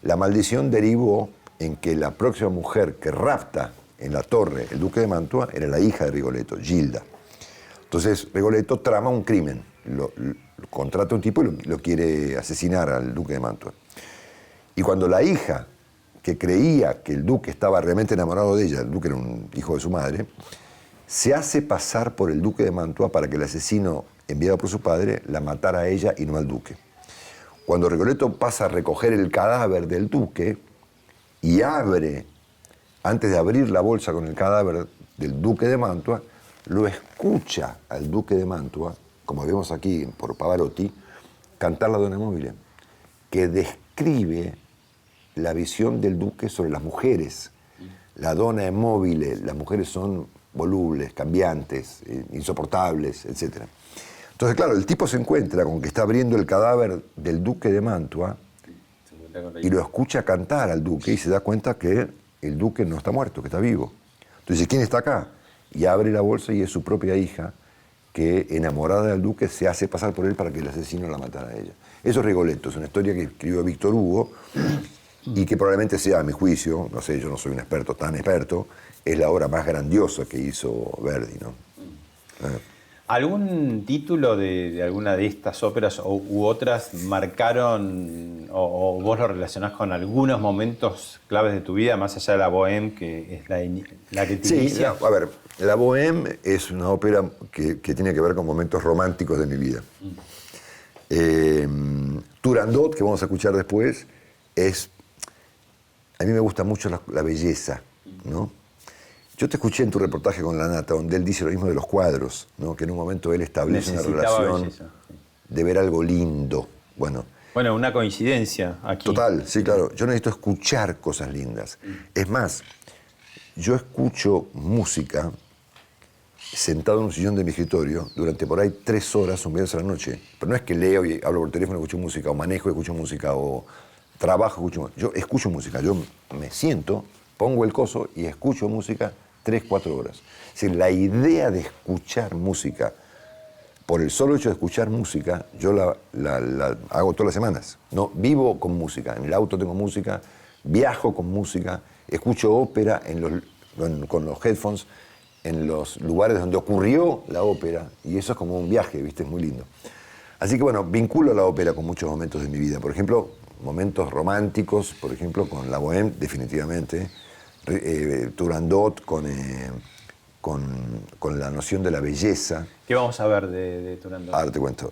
La maldición derivó en que la próxima mujer que rapta en la torre el duque de Mantua era la hija de Rigoletto, Gilda. Entonces Rigoletto trama un crimen, lo contrata a un tipo y lo quiere asesinar al duque de Mantua. Y cuando la hija, que creía que el duque estaba realmente enamorado de ella, el duque era un hijo de su madre, se hace pasar por el duque de Mantua para que el asesino enviado por su padre la matara a ella y no al duque. Cuando Rigoletto pasa a recoger el cadáver del duque y abre, antes de abrir la bolsa con el cadáver del duque de Mantua, lo escucha al duque de Mantua, como vemos aquí por Pavarotti, cantar la Donna e Mobile, que describe la visión del duque sobre las mujeres. La Donna e Mobile, las mujeres son volubles, cambiantes, insoportables, etc. Entonces, claro, el tipo se encuentra con que está abriendo el cadáver del duque de Mantua y lo escucha cantar al duque y se da cuenta que el duque no está muerto, que está vivo. Entonces, ¿quién está acá? Y abre la bolsa y es su propia hija que, enamorada del duque, se hace pasar por él para que el asesino la matara a ella. Eso es Rigoletto, es una historia que escribió Víctor Hugo y que probablemente sea, a mi juicio, no sé, yo no soy un experto tan experto, es la obra más grandiosa que hizo Verdi, ¿no? ¿Algún título de alguna de estas óperas u otras marcaron o vos lo relacionás con algunos momentos claves de tu vida, más allá de la Bohème, que es la que te inicia? Sí, a ver, la Bohème es una ópera que tiene que ver con momentos románticos de mi vida. Turandot, que vamos a escuchar después, a mí me gusta mucho la belleza, ¿no? Yo te escuché en tu reportaje con Lanata, donde él dice lo mismo de los cuadros, ¿no? Que en un momento él establece una relación belleza, sí, de ver algo lindo. Bueno, una coincidencia aquí. Total, sí, claro. Yo necesito escuchar cosas lindas. Es más, yo escucho música sentado en un sillón de mi escritorio durante por ahí 3 horas, un viernes a la noche. Pero no es que leo y hablo por teléfono y escucho música, o manejo y escucho música, o trabajo y escucho música. Yo escucho música, yo me siento, pongo el coso y escucho música 3-4 horas. Es decir, la idea de escuchar música, por el solo hecho de escuchar música, yo la hago todas las semanas. No, vivo con música, en el auto tengo música, viajo con música, escucho ópera con los headphones en los lugares donde ocurrió la ópera, y eso es como un viaje, ¿viste? Es muy lindo. Así que bueno, vinculo la ópera con muchos momentos de mi vida. Por ejemplo, momentos románticos, por ejemplo, con la Bohème, definitivamente. Turandot con la noción de la belleza. ¿Qué vamos a ver de Turandot? Ahora te cuento.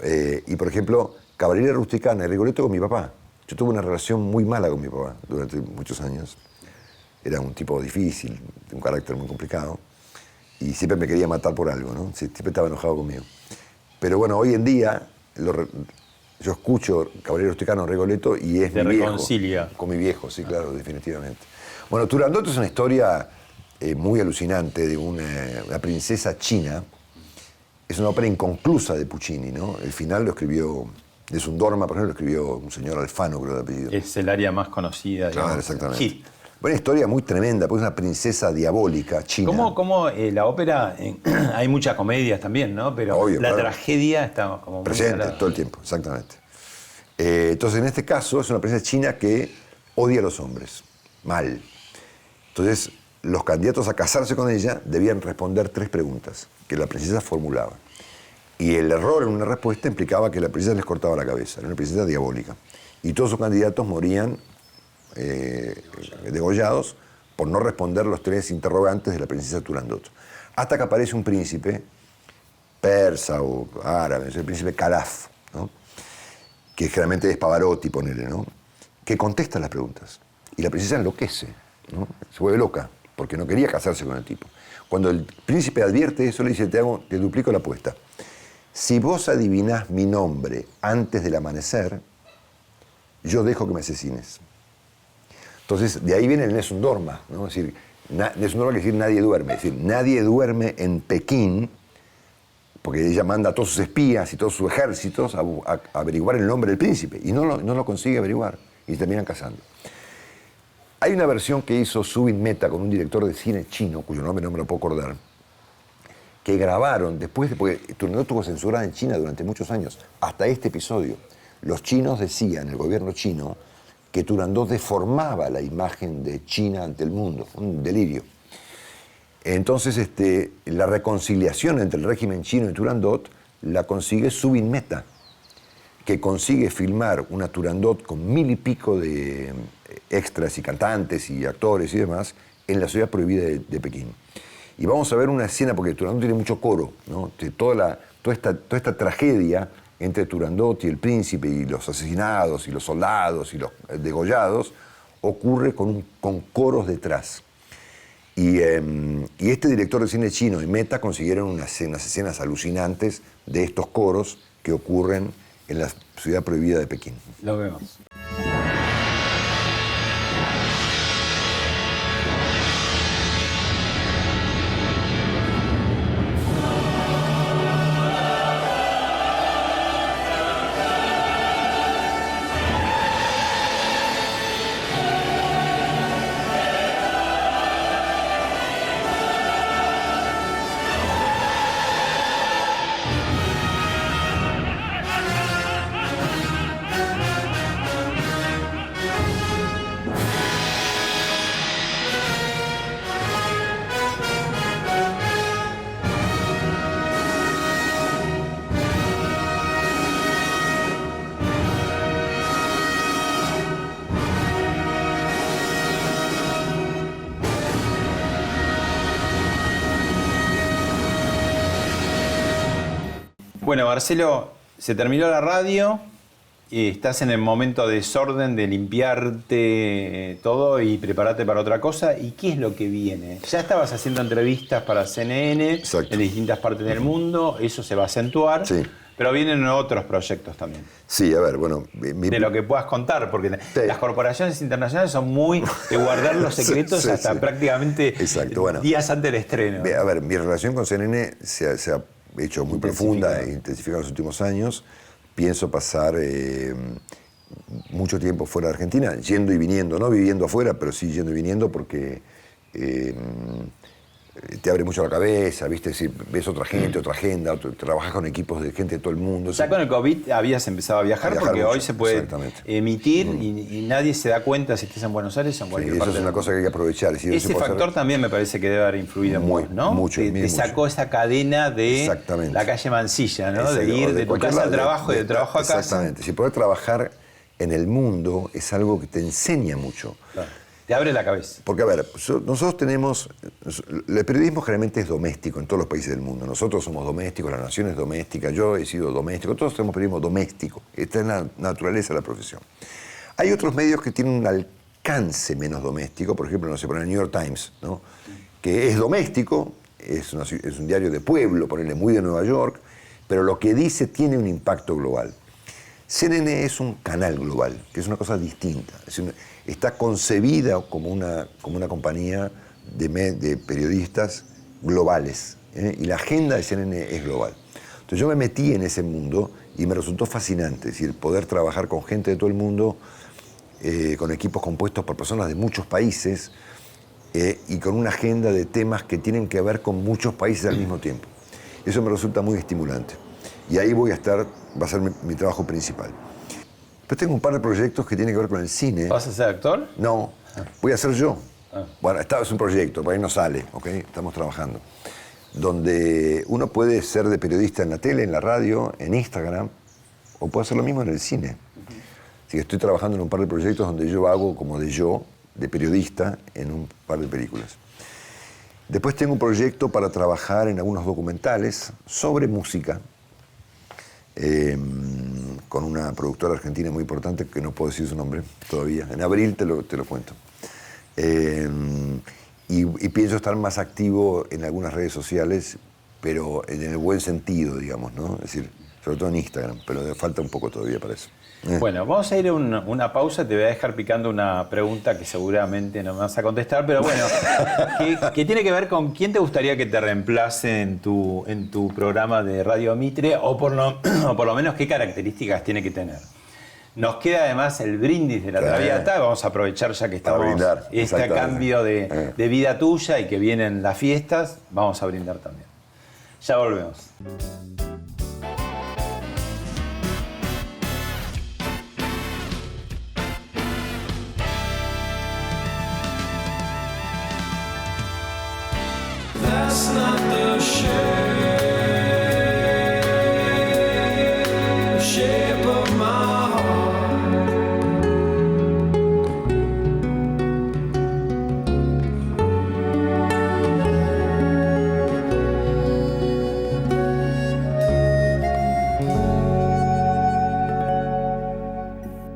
Y por ejemplo, Caballería Rusticana y Rigoletto con mi papá. Yo tuve una relación muy mala con mi papá durante muchos años. Era un tipo difícil, de un carácter muy complicado. Y siempre me quería matar por algo, ¿no? Siempre estaba enojado conmigo. Pero bueno, hoy en día yo escucho Caballero Rusticano, Rigoletto y es Te mi viejo. reconcilia. Con mi viejo, sí, claro, definitivamente. Bueno, Turandot es una historia muy alucinante de una princesa china. Es una ópera inconclusa de Puccini, ¿no? El final lo escribió, de Sundorma, por ejemplo, lo escribió un señor Alfano, creo de apellido. Es el área más conocida. Claro, digamos. exactamente. Hit. Una historia muy tremenda, porque es una princesa diabólica china. ¿Cómo la ópera, hay muchas comedias también, ¿no? Pero Obvio, la claro. tragedia está como muy Presente instalada. todo el tiempo, exactamente. Entonces, en este caso, es una princesa china que odia a los hombres, mal. Entonces, los candidatos a casarse con ella debían responder 3 preguntas que la princesa formulaba. Y el error en una respuesta implicaba que la princesa les cortaba la cabeza. Era una princesa diabólica. Y todos sus candidatos morían degollados por no responder los 3 interrogantes de la princesa Turandot. Hasta que aparece un príncipe persa o árabe, el príncipe Calaf, ¿no? Que generalmente es Pavarotti, ponele, ¿no? Que contesta las preguntas. Y la princesa enloquece, ¿no? Se vuelve loca, porque no quería casarse con el tipo. Cuando el príncipe advierte eso, le dice, te duplico la apuesta. Si vos adivinás mi nombre antes del amanecer, yo dejo que me asesines. Entonces, de ahí viene el Nessun Dorma, ¿no? Es decir, Nessun Dorma quiere decir nadie duerme. Es decir, nadie duerme en Pekín, porque ella manda a todos sus espías y todos sus ejércitos a averiguar el nombre del príncipe. Y no lo consigue averiguar. Y terminan casando. Hay una versión que hizo Zubin Mehta con un director de cine chino, cuyo nombre no me lo puedo acordar, que grabaron después, porque Turandot estuvo censurada en China durante muchos años, hasta este episodio. Los chinos decían, el gobierno chino, que Turandot deformaba la imagen de China ante el mundo, un delirio. Entonces, la reconciliación entre el régimen chino y Turandot la consigue Zubin Mehta, que consigue filmar una Turandot con 1000 y pico de extras y cantantes y actores y demás en la ciudad prohibida de Pekín. Y vamos a ver una escena, porque Turandot tiene mucho coro, ¿no? Toda esta tragedia entre Turandot y el príncipe y los asesinados y los soldados y los degollados ocurre con coros detrás. Y este director de cine chino y Mehta consiguieron unas escenas alucinantes de estos coros que ocurren en la ciudad prohibida de Pekín. Lo vemos. Bueno, Marcelo, se terminó la radio y estás en el momento de desorden, de limpiarte todo y prepararte para otra cosa. ¿Y qué es lo que viene? Ya estabas haciendo entrevistas para CNN. Exacto. En distintas partes del mundo, eso se va a acentuar. Sí. Pero vienen otros proyectos también. Sí, a ver, bueno... De lo que puedas contar, porque Sí. las corporaciones internacionales son muy de guardar los secretos Sí, hasta sí. prácticamente Exacto, bueno. días antes del estreno. A ver, mi relación con CNN se ha hecho muy profunda Intensificada. e intensificada en los últimos años. Pienso pasar mucho tiempo fuera de Argentina, yendo y viniendo, no viviendo afuera, pero sí yendo y viniendo porque te abre mucho la cabeza, ¿viste? Si ves otra gente, otra agenda, trabajas con equipos de gente de todo el mundo. Ya con el COVID habías empezado a viajar, porque mucho, hoy se puede exactamente. emitir y nadie se da cuenta si estás en Buenos Aires o en Sí, cualquier eso parte es del una mundo. cosa que hay que aprovechar. Es decir, Ese se puede factor hacer- también me parece que debe haber influido Muy, mucho, ¿no? mucho, Te mucho. sacó esa cadena de Exactamente. la calle Mansilla, ¿no? Exacto, De ir de tu cualquier casa al lado, trabajo y del trabajo a casa. Exactamente. Si poder trabajar en el mundo es algo que te enseña mucho. Claro. Te abre la cabeza. Porque, a ver, nosotros tenemos... El periodismo generalmente es doméstico en todos los países del mundo. Nosotros somos domésticos, la nación es doméstica, yo he sido doméstico, todos tenemos periodismo doméstico. Esta es la naturaleza de la profesión. Hay otros medios que tienen un alcance menos doméstico, por ejemplo, no sé, por el New York Times, ¿no? Que es doméstico, es un diario de pueblo, ponerle muy de Nueva York, pero lo que dice tiene un impacto global. CNN es un canal global, que es una cosa distinta. Está concebida como una compañía de periodistas globales, ¿eh? Y la agenda de CNN es global. Entonces yo me metí en ese mundo y me resultó fascinante, es decir, poder trabajar con gente de todo el mundo, con equipos compuestos por personas de muchos países y con una agenda de temas que tienen que ver con muchos países al mismo tiempo. Eso me resulta muy estimulante. Y ahí voy a estar, va a ser mi trabajo principal. Pero tengo un par de proyectos que tienen que ver con el cine. ¿Vas a ser actor? No, voy a ser yo. Bueno, es un proyecto, por ahí no sale, ¿ok? Estamos trabajando. Donde uno puede ser de periodista en la tele, en la radio, en Instagram, o puede hacer lo mismo en el cine. Así que estoy trabajando en un par de proyectos donde yo hago como de periodista, en un par de películas. Después tengo un proyecto para trabajar en algunos documentales sobre música, con una productora argentina muy importante, que no puedo decir su nombre todavía. En abril te lo cuento. Y pienso estar más activo en algunas redes sociales, pero en el buen sentido, digamos, ¿no? Es decir, sobre todo en Instagram, pero falta un poco todavía para eso. Bueno, vamos a ir a una pausa. Te voy a dejar picando una pregunta que seguramente no me vas a contestar, pero bueno, que tiene que ver con quién te gustaría que te reemplace en tu programa de Radio Mitre, o por lo menos qué características tiene que tener. Nos queda además el brindis de la Traviata. Vamos a aprovechar ya que estamos este cambio de vida tuya y que vienen las fiestas. Vamos a brindar también. Ya volvemos. That's not the shape of my heart.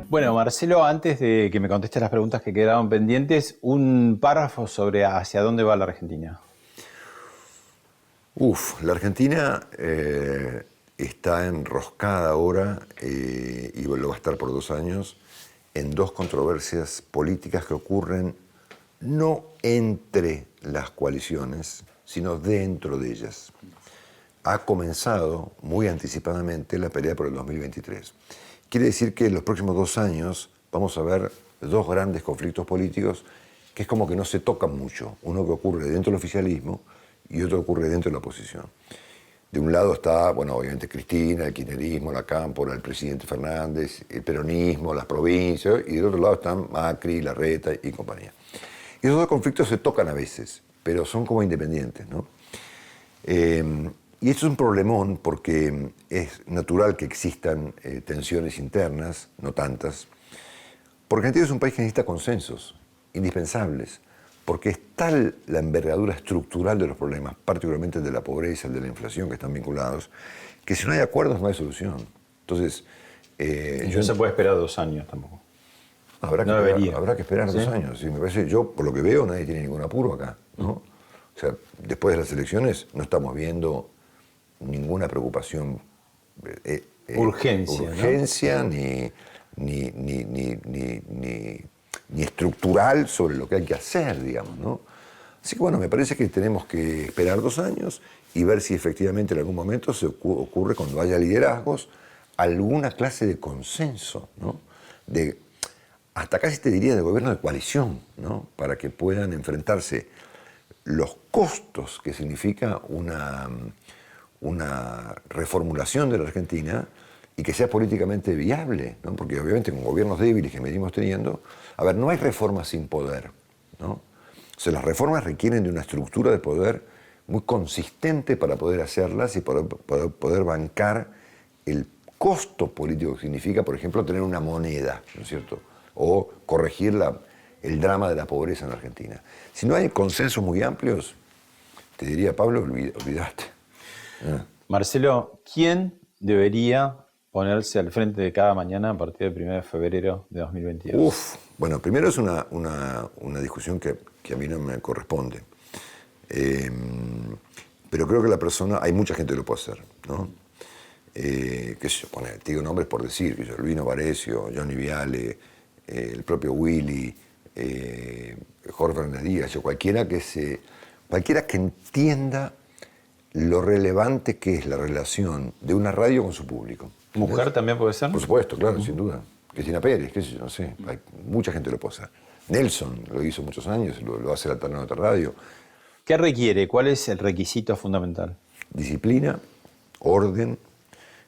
Bueno, Marcelo, antes de que me contestes las preguntas que quedaron pendientes, un párrafo sobre hacia dónde va la Argentina. La Argentina está enroscada ahora, y lo va a estar por 2 años, en 2 controversias políticas que ocurren no entre las coaliciones, sino dentro de ellas. Ha comenzado muy anticipadamente la pelea por el 2023. Quiere decir que en los próximos 2 años vamos a ver 2 grandes conflictos políticos que es como que no se tocan mucho. Uno que ocurre dentro del oficialismo y otro que ocurre dentro de la oposición. De un lado está, bueno, obviamente Cristina, el kirchnerismo, la Cámpora, el presidente Fernández, el peronismo, las provincias, y del otro lado están Macri, Larreta y compañía. Y esos 2 conflictos se tocan a veces, pero son como independientes, ¿no? Y esto es un problemón porque es natural que existan tensiones internas, no tantas, porque Argentina es un país que necesita consensos indispensables, porque es tal la envergadura estructural de los problemas, particularmente el de la pobreza, el de la inflación, que están vinculados, que si no hay acuerdos no hay solución. Entonces... no se puede esperar 2 años tampoco. Habrá que esperar 2 años. Sí, me parece, yo, por lo que veo, nadie tiene ningún apuro acá, ¿no? O sea, después de las elecciones no estamos viendo ninguna preocupación, urgencia, ¿no? ni estructural sobre lo que hay que hacer, digamos, ¿no? Así que bueno, me parece que tenemos que esperar 2 años y ver si efectivamente en algún momento se ocurre, cuando haya liderazgos, alguna clase de consenso, ¿no? Hasta casi te diría de gobierno de coalición, ¿no? Para que puedan enfrentarse los costos que significa una reformulación de la Argentina y que sea políticamente viable, ¿no? Porque obviamente con gobiernos débiles que venimos teniendo, a ver, no hay reformas sin poder, ¿no? O sea, las reformas requieren de una estructura de poder muy consistente para poder hacerlas y poder bancar el costo político que significa, por ejemplo, tener una moneda, ¿no es cierto? O corregir el drama de la pobreza en Argentina. Si no hay consensos muy amplios, te diría, Pablo, olvidate. Marcelo, ¿quién debería ponerse al frente de cada mañana a partir del 1 de febrero de 2022? Bueno, primero es una discusión que a mí no me corresponde. Pero creo que la persona, hay mucha gente que lo puede hacer, ¿no? Qué sé yo, te digo nombres por decir, que yo, Luino Varecio, Johnny Viale, el propio Willy, Jorge Fernández Díaz, cualquiera que entienda lo relevante que es la relación de una radio con su público. ¿Mujer también puede ser? Por supuesto, claro, sin duda. Cristina Pérez, qué sé yo, no sé. Mucha gente lo puede hacer. Nelson lo hizo muchos años, lo hace la tarde en otra radio. ¿Qué requiere? ¿Cuál es el requisito fundamental? Disciplina, orden,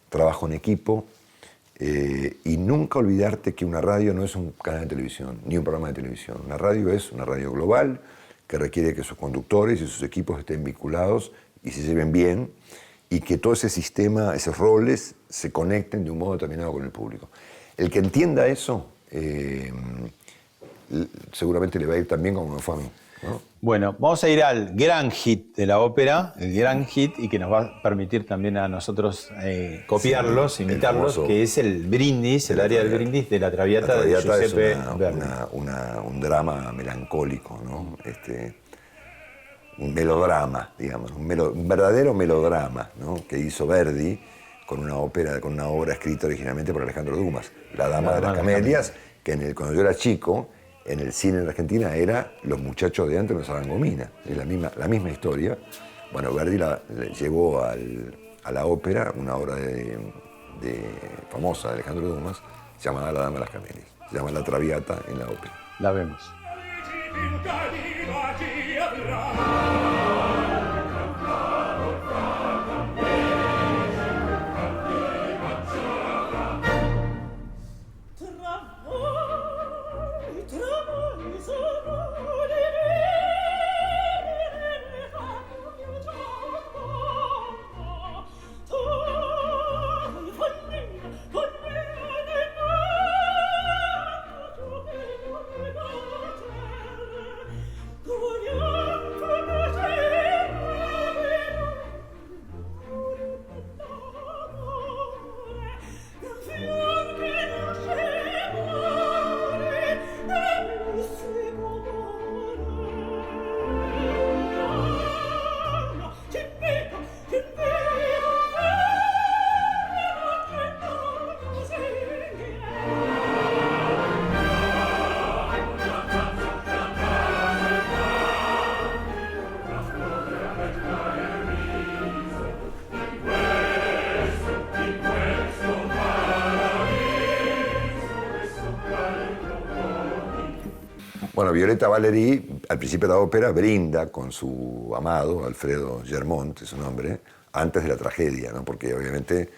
trabajo en equipo y nunca olvidarte que una radio no es un canal de televisión ni un programa de televisión. Una radio es una radio global que requiere que sus conductores y sus equipos estén vinculados y se lleven bien y que todo ese sistema, esos roles se conecten de un modo determinado con el público. El que entienda eso seguramente le va a ir tan bien como me fue a mí, ¿no? Bueno, vamos a ir al gran hit de la ópera, el gran hit, y que nos va a permitir también a nosotros copiarlos, imitarlos, que es el brindis, el área del brindis de la Traviata de Giuseppe Verdi. Un drama melancólico, ¿no? Un melodrama, digamos, un verdadero melodrama, ¿no? Que hizo Verdi con una obra escrita originalmente por Alejandro Dumas, La Dama de las Camelias, que cuando yo era chico, en el cine en Argentina era Los muchachos de antes no usaban gomina. Es la misma historia. Bueno, Verdi le llevó a la ópera una obra famosa de Alejandro Dumas llamada La Dama de las Camelias. Se llama La Traviata en la ópera. La vemos. Bueno, Violetta Valery, al principio de la ópera, brinda con su amado, Alfredo Germont, es su nombre, antes de la tragedia, ¿no? Porque obviamente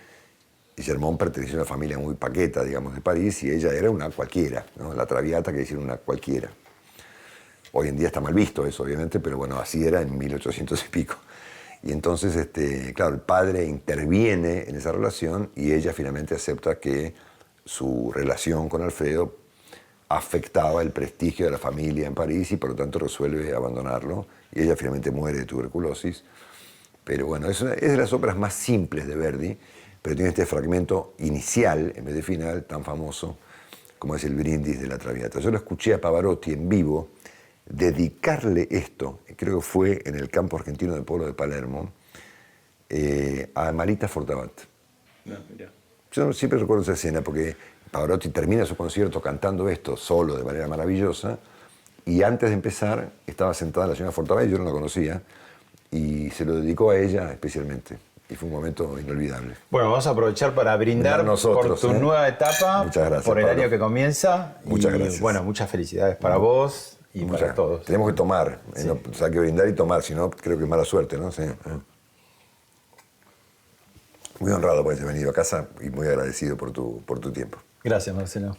Germont pertenecía a una familia muy paqueta, digamos, de París, y ella era una cualquiera, ¿no? La Traviata, que decir una cualquiera. Hoy en día está mal visto eso, obviamente, pero bueno, así era en 1800 y pico. Y entonces, claro, el padre interviene en esa relación y ella finalmente acepta que su relación con Alfredo afectaba el prestigio de la familia en París y por lo tanto resuelve abandonarlo y ella finalmente muere de tuberculosis. Pero bueno, es de las óperas más simples de Verdi, pero tiene este fragmento inicial en vez de final tan famoso como es el brindis de la Traviata. Yo lo escuché a Pavarotti en vivo dedicarle esto, creo que fue en el campo argentino del pueblo de Palermo, a Marita Fortabat. Yo siempre recuerdo esa escena porque Pavarotti termina su concierto cantando esto solo de manera maravillosa y antes de empezar estaba sentada la señora Fortabat y yo no la conocía y se lo dedicó a ella especialmente y fue un momento inolvidable. Bueno, vamos a aprovechar para brindar nosotros, por tu nueva etapa, muchas gracias, por el Pablo. año que comienza. Muchas y, gracias. Bueno, muchas felicidades para vos y para todos. Tenemos que tomar, Sí. no, o sea, hay que brindar y tomar, si no creo que es mala suerte, ¿no? Sí. Muy honrado por haber venido a casa y muy agradecido por tu tiempo. Gracias, Marcelo.